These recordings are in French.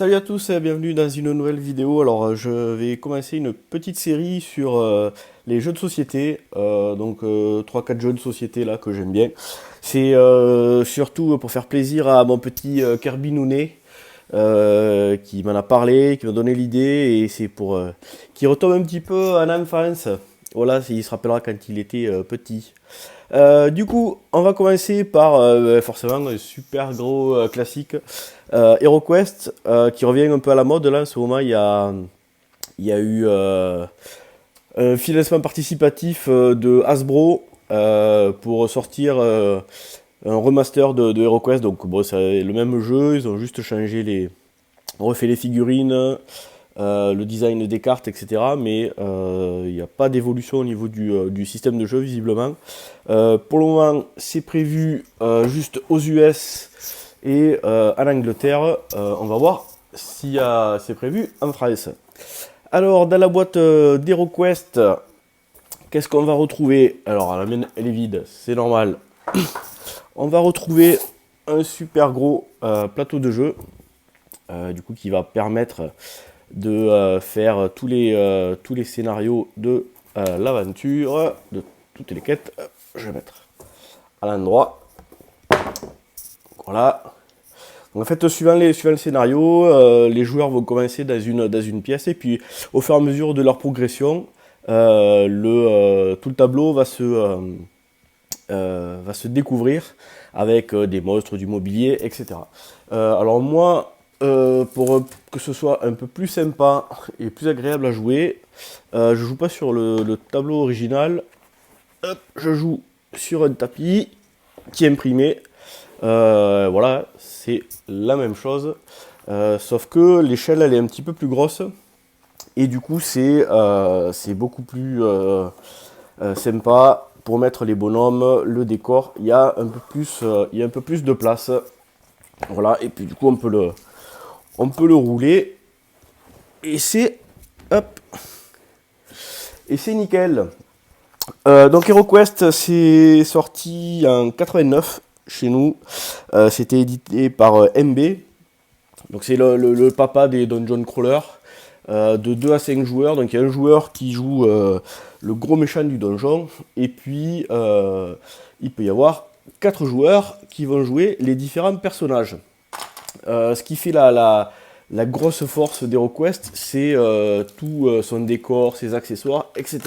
Salut à tous et bienvenue dans une nouvelle vidéo. Alors je vais commencer une petite série sur les jeux de société, donc 3-4 jeux de société là que j'aime bien. C'est surtout pour faire plaisir à mon petit Kirby Nounet qui m'en a parlé, qui m'a donné l'idée et c'est pour qu'il retombe un petit peu en enfance. Voilà, il se rappellera quand il était petit. Du coup, on va commencer par forcément un super gros classique, HeroQuest, qui revient un peu à la mode là en ce moment. Il y a eu un financement participatif de Hasbro pour sortir un remaster de HeroQuest. Donc bon, c'est le même jeu, ils ont juste changé refait les figurines, le design des cartes, etc. Mais il n'y a pas d'évolution au niveau du système de jeu, visiblement. Pour le moment, c'est prévu juste aux US et en Angleterre. On va voir si c'est prévu en France. Alors, dans la boîte d'HeroQuest, qu'est-ce qu'on va retrouver? Alors, la mienne, elle est vide, c'est normal. On va retrouver un super gros plateau de jeu, du coup, qui va permettre de faire tous les scénarios de l'aventure, de toutes les quêtes. Je vais mettre à l'endroit. Voilà. Donc en fait, suivant le scénario, les joueurs vont commencer dans une pièce et puis au fur et à mesure de leur progression, tout le tableau va se découvrir avec des monstres, du mobilier, etc. Alors moi, pour que ce soit un peu plus sympa et plus agréable à jouer, je joue pas sur le tableau original. Hop, je joue sur un tapis qui est imprimé. Voilà, c'est la même chose. Sauf que l'échelle elle est un petit peu plus grosse. Et du coup, c'est beaucoup plus sympa pour mettre les bonhommes, le décor. Il y a un peu plus de place. Voilà, et puis du coup, on peut le rouler. Et hop, et c'est nickel. Donc HeroQuest, c'est sorti en 89 chez nous. C'était édité par MB. Donc c'est le papa des Dungeon Crawler. De 2 à 5 joueurs. Donc il y a un joueur qui joue le gros méchant du donjon. Et puis il peut y avoir 4 joueurs qui vont jouer les différents personnages. Ce qui fait la grosse force d'HeroQuest, c'est tout son décor, ses accessoires, etc.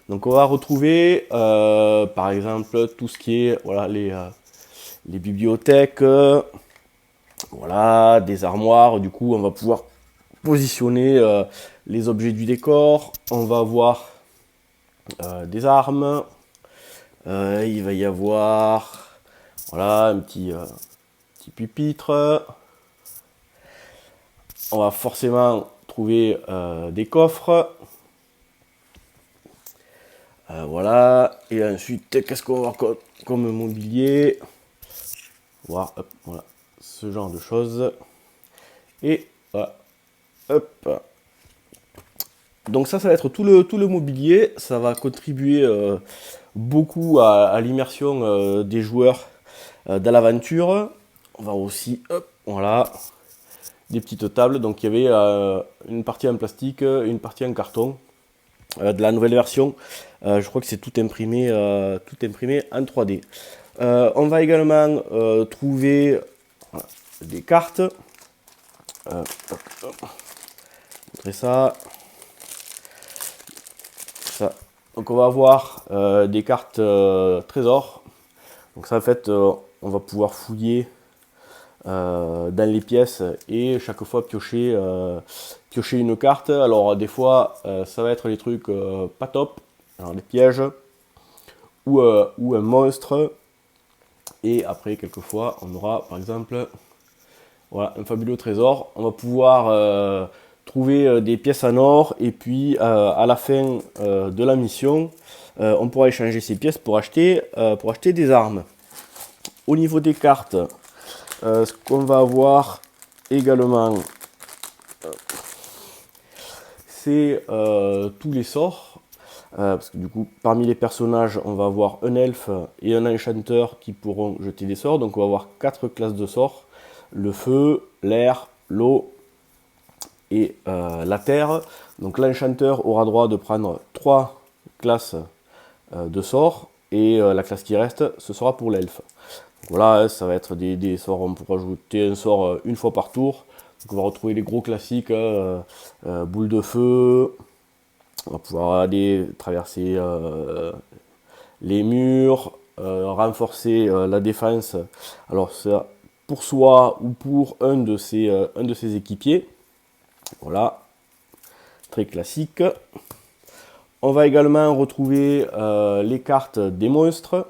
Donc on va retrouver par exemple tout ce qui est voilà, les bibliothèques, voilà, des armoires. Du coup on va pouvoir positionner les objets du décor. On va avoir des armes. Il va y avoir voilà, un petit pupitre. On va forcément trouver des coffres. Voilà. Et ensuite, qu'est-ce qu'on va avoir comme mobilier? Voir, hop, voilà, ce genre de choses. Et voilà, hop. Donc ça va être tout le mobilier. Ça va contribuer beaucoup à l'immersion des joueurs dans l'aventure. On va aussi, hop, voilà, des petites tables. Donc il y avait une partie en plastique, une partie en carton. De la nouvelle version, je crois que c'est tout imprimé en 3D. On va également trouver voilà, des cartes. Hop, hop. Montrer ça. Donc on va avoir des cartes trésors. Donc ça en fait on va pouvoir fouiller dans les pièces et chaque fois piocher une carte. Alors des fois ça va être les trucs pas top, alors des pièges ou un monstre. Et après quelquefois on aura par exemple voilà, un fabuleux trésor. On va pouvoir trouver des pièces en or et puis à la fin de la mission on pourra échanger ces pièces pour acheter des armes. Au niveau des cartes, ce qu'on va avoir également, c'est tous les sorts. Parce que du coup, parmi les personnages, on va avoir un elfe et un enchanteur qui pourront jeter des sorts. Donc on va avoir 4 classes de sorts. Le feu, l'air, l'eau et la terre. Donc l'enchanteur aura droit de prendre 3 classes de sorts, et la classe qui reste, ce sera pour l'elfe. Voilà, ça va être des sorts, on pourra ajouter un sort une fois par tour. Donc on va retrouver les gros classiques, boule de feu, on va pouvoir aller traverser les murs, renforcer la défense. Alors ça, pour soi ou pour un de ses équipiers. Voilà, très classique. On va également retrouver les cartes des monstres.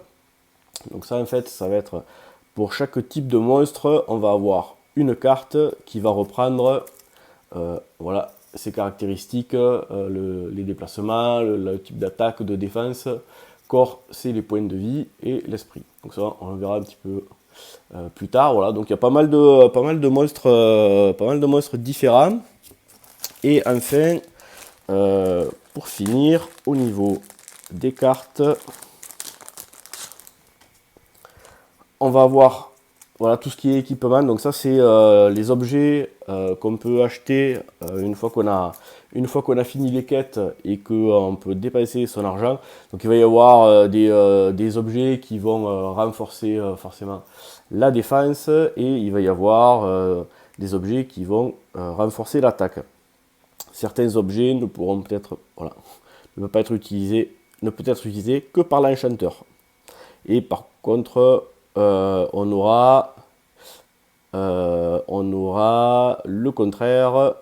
Donc ça en fait, ça va être pour chaque type de monstre, on va avoir une carte qui va reprendre voilà, ses caractéristiques, les déplacements, le type d'attaque, de défense. Corps, c'est les points de vie et l'esprit. Donc ça, on le verra un petit peu plus tard. Voilà, donc il y a pas mal de monstres différents. Et enfin, pour finir, au niveau des cartes, on va avoir voilà, tout ce qui est équipement. Donc ça, c'est les objets qu'on peut acheter une fois qu'on a fini les quêtes et qu'on peut dépenser son argent. Donc il va y avoir des objets qui vont renforcer forcément la défense, et il va y avoir des objets qui vont renforcer l'attaque. Certains objets ne pourront peut-être ne peut être utilisés que par l'enchanteur. Et par contre, on aura le contraire.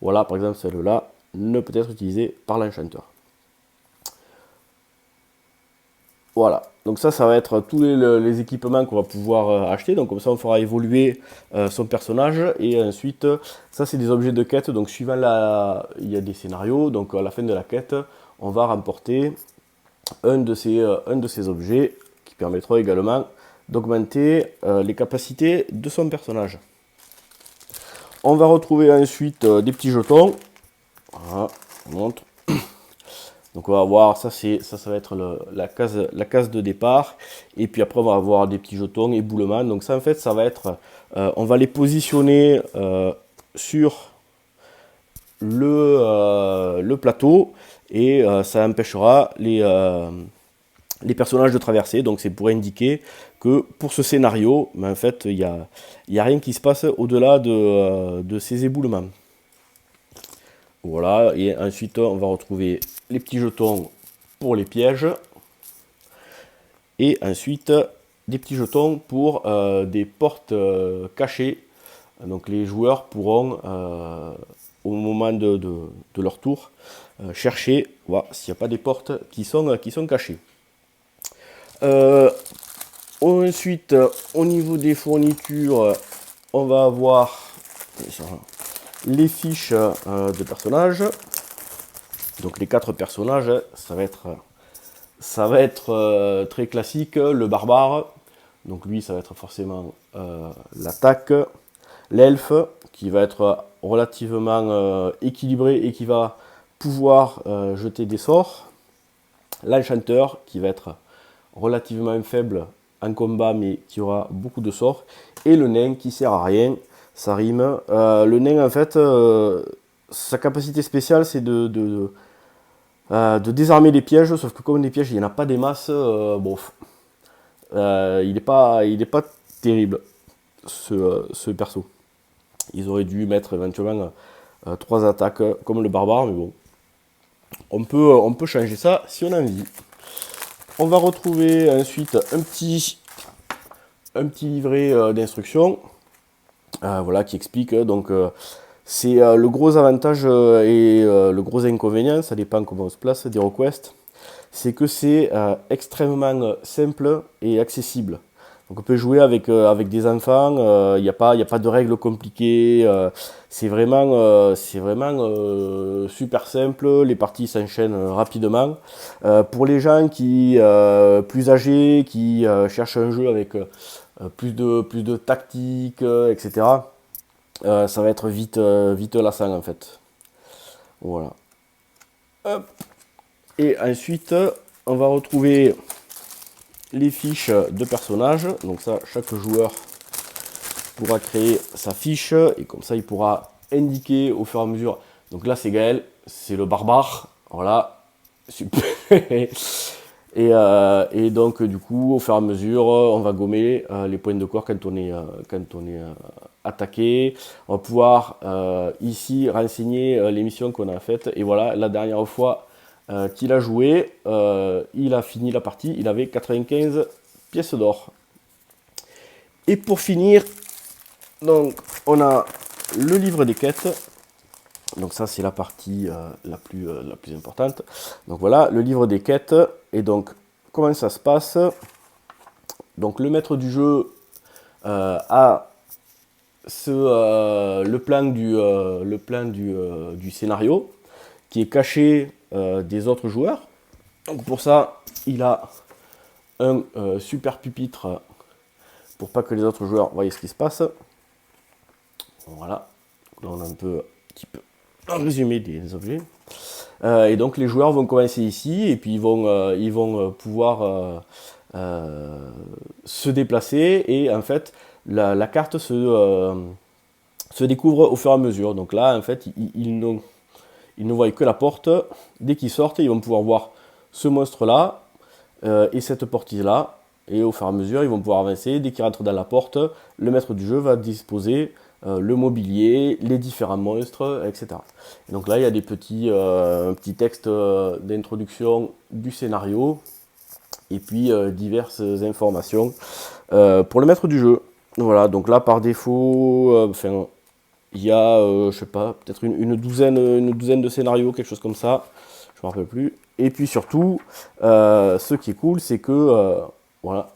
Voilà, par exemple, celle-là ne peut être utilisée par l'enchanteur. Voilà, donc ça va être tous les équipements qu'on va pouvoir acheter. Donc comme ça, on fera évoluer son personnage. Et ensuite, ça c'est des objets de quête. Donc suivant il y a des scénarios. Donc à la fin de la quête, on va remporter un de ces objets qui permettra également d'augmenter les capacités de son personnage. On va retrouver ensuite des petits jetons. Voilà, je vous montre. Donc on va voir, ça va être la case de départ. Et puis après on va avoir des petits jetons, éboulements. Donc ça en fait, ça va être, on va les positionner sur le plateau, et ça empêchera les personnages de traverser. Donc c'est pour indiquer que pour ce scénario, mais en fait, il y a rien qui se passe au-delà de ces éboulements. Voilà, et ensuite on va retrouver les petits jetons pour les pièges, et ensuite des petits jetons pour des portes cachées. Donc les joueurs pourront au moment de leur tour chercher voilà, s'il n'y a pas des portes qui sont cachées. Ensuite, au niveau des fournitures, on va avoir les fiches de personnages. Donc les 4 personnages, ça va être très classique. Le barbare, donc lui ça va être forcément l'attaque. L'elfe, qui va être relativement équilibré et qui va pouvoir jeter des sorts. L'enchanteur, qui va être relativement faible en combat mais qui aura beaucoup de sorts. Et le nain, qui sert à rien, ça rime. Le nain en fait, sa capacité spéciale c'est de désarmer les pièges, sauf que comme les pièges il n'y en a pas des masses, bon, il n'est pas terrible ce perso. Ils auraient dû mettre éventuellement 3 attaques comme le barbare, mais bon, on peut changer ça si on a envie. On va retrouver ensuite un petit livret d'instructions, voilà, qui explique donc c'est le gros avantage et le gros inconvénient, ça dépend comment on se place, des requests, c'est que c'est extrêmement simple et accessible. Donc on peut jouer avec des enfants, il n'y a pas de règles compliquées, c'est vraiment super simple, les parties s'enchaînent rapidement. Pour les gens plus âgés, qui cherchent un jeu avec plus de tactique, etc., ça va être vite lassant en fait. Voilà. Hop. Et ensuite, on va retrouver les fiches de personnages. Donc ça, chaque joueur pourra créer sa fiche et comme ça il pourra indiquer au fur et à mesure. Donc là, c'est Gaël, c'est le barbare. Voilà, super. Et donc, du coup, au fur et à mesure, on va gommer les points de corps quand on est attaqué. On va pouvoir ici renseigner les missions qu'on a faites. Et voilà, la dernière fois qu'il a joué, il a fini la partie, il avait 95 pièces d'or. Et pour finir, donc, on a le livre des quêtes. Donc ça, c'est la partie la plus importante. Donc voilà, le livre des quêtes. Et donc, comment ça se passe? Donc le maître du jeu a le plan du scénario qui est caché des autres joueurs. Donc pour ça, il a un super pupitre pour pas que les autres joueurs voient ce qui se passe. Voilà, là on a un petit peu un résumé des objets. Et donc les joueurs vont commencer ici et puis ils vont pouvoir se déplacer et en fait la carte se découvre au fur et à mesure. Donc là en fait ils ne voient que la porte. Dès qu'ils sortent, ils vont pouvoir voir ce monstre là et cette porte là. Et au fur et à mesure, ils vont pouvoir avancer. Dès qu'ils rentrent dans la porte, le maître du jeu va disposer le mobilier, les différents monstres, etc. Et donc là, il y a des petits textes d'introduction du scénario et puis diverses informations pour le maître du jeu. Voilà, donc là, par défaut, il y a, je sais pas, peut-être une douzaine de scénarios, quelque chose comme ça. Je ne me rappelle plus. Et puis surtout, ce qui est cool, c'est que voilà,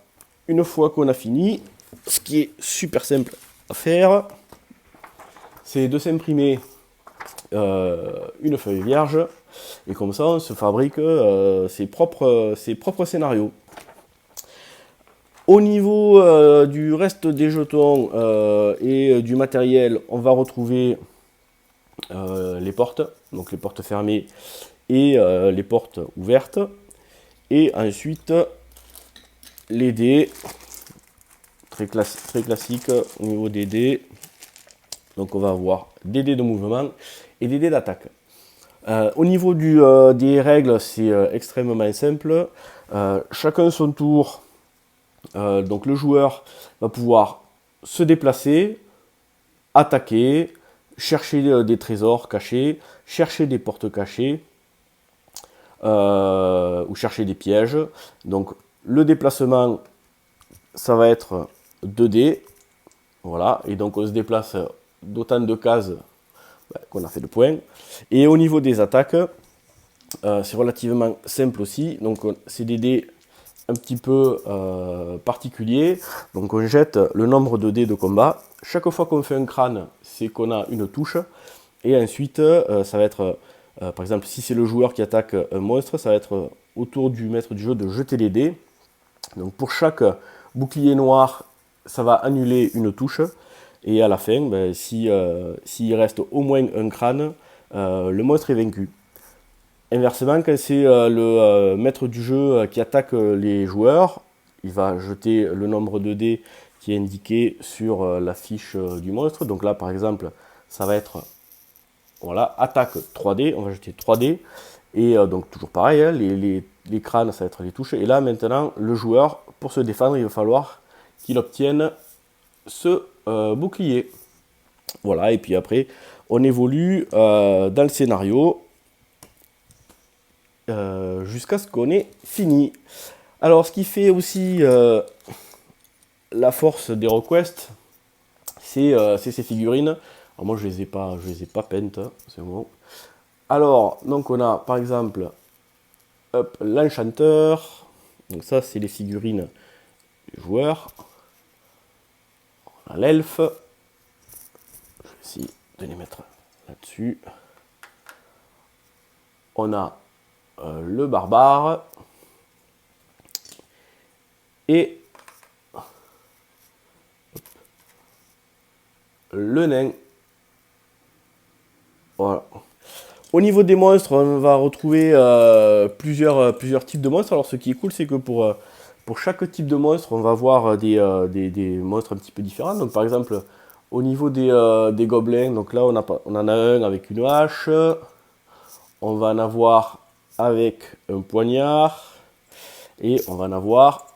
une fois qu'on a fini, ce qui est super simple à faire, c'est de s'imprimer une feuille vierge et comme ça on se fabrique ses propres scénarios. Au niveau du reste des jetons et du matériel, on va retrouver les portes, donc les portes fermées et les portes ouvertes. Et ensuite, les dés, très classique au niveau des dés. Donc on va avoir des dés de mouvement et des dés d'attaque. Au niveau des règles, c'est extrêmement simple. Chacun son tour. Donc le joueur va pouvoir se déplacer, attaquer, chercher des trésors cachés, chercher des portes cachées ou chercher des pièges. Donc le déplacement, ça va être 2 dés. Voilà, et donc on se déplace d'autant de cases qu'on a fait de points. Et au niveau des attaques, c'est relativement simple aussi. Donc c'est des dés un petit peu particuliers. Donc on jette le nombre de dés de combat. Chaque fois qu'on fait un crâne, c'est qu'on a une touche. Et ensuite, ça va être, par exemple, si c'est le joueur qui attaque un monstre, ça va être au tour du maître du jeu de jeter les dés. Donc pour chaque bouclier noir, ça va annuler une touche. Et à la fin, s'il reste au moins un crâne, le monstre est vaincu. Inversement, quand c'est le maître du jeu qui attaque les joueurs, il va jeter le nombre de dés qui est indiqué sur la fiche du monstre. Donc là, par exemple, ça va être voilà, attaque 3D, on va jeter 3 dés. Et donc toujours pareil, hein, les crânes, ça va être les touches. Et là, maintenant, le joueur, pour se défendre, il va falloir qu'il obtienne ce bouclier. Voilà, et puis après, on évolue dans le scénario jusqu'à ce qu'on ait fini. Alors, ce qui fait aussi la force d'HeroQuest, c'est ces figurines. Alors moi, je les ai pas peintes, c'est bon. Alors, donc on a par exemple l'enchanteur. Donc ça, c'est les figurines des joueurs. On a l'elfe. Je vais essayer de les mettre là-dessus. On a le barbare. Et le nain. Voilà. Au niveau des monstres, on va retrouver plusieurs types de monstres. Alors ce qui est cool, c'est que pour chaque type de monstre, on va avoir des monstres un petit peu différents. Donc par exemple, Au niveau des gobelins, donc là on en a un avec une hache, on va en avoir avec un poignard, et on va en avoir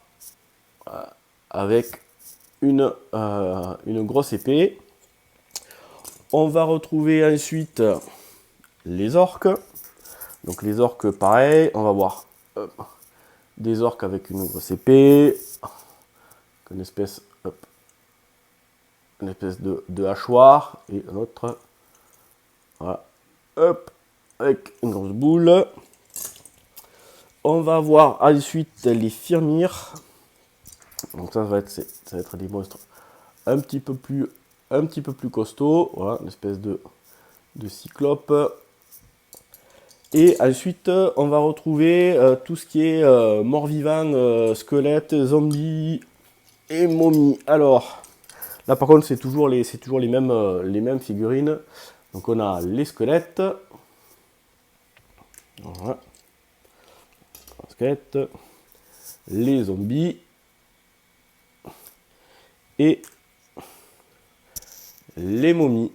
avec une grosse épée. On va retrouver ensuite les orques. Donc les orques, pareil, on va voir des orques avec une grosse épée, une espèce de hachoir, et un autre, voilà, hop, avec une grosse boule. On va voir ensuite les Firmir. Donc ça va être des monstres un petit peu plus costauds. Voilà, une espèce de cyclope. Et ensuite, on va retrouver tout ce qui est mort-vivant, squelette, zombie et momie. Alors, là par contre, c'est toujours les mêmes figurines. Donc on a les squelettes. Voilà. Squelettes. Les zombies. Et les momies.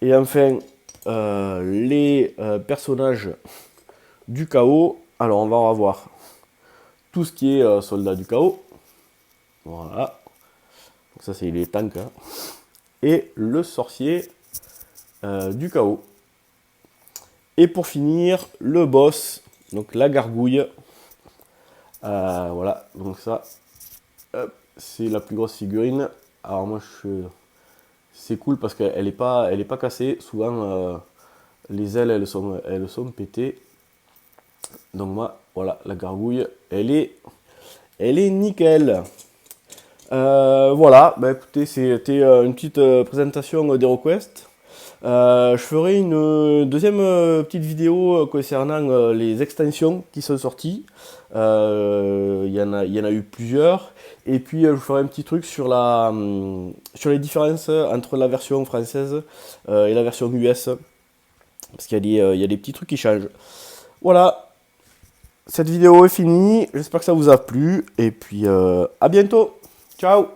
Et enfin, les personnages du chaos. Alors on va avoir tout ce qui est soldat du chaos. Voilà. Donc ça c'est les tanks. Hein. Et le sorcier du chaos. Et pour finir, le boss, donc la gargouille. Voilà, donc ça, c'est la plus grosse figurine. Alors moi, c'est cool parce qu'elle n'est pas cassée. Souvent, les ailes, elles sont pétées. Donc moi, voilà, la gargouille, elle est nickel. Voilà, bah écoutez, c'était une petite présentation d'HeroQuest. Je ferai une deuxième petite vidéo concernant les extensions qui sont sorties. Il y en a eu plusieurs. Et puis je ferai un petit truc sur les différences entre la version française et la version US. Parce qu'il y a des petits trucs qui changent. Voilà, cette vidéo est finie. J'espère que ça vous a plu. Et puis à bientôt. Ciao.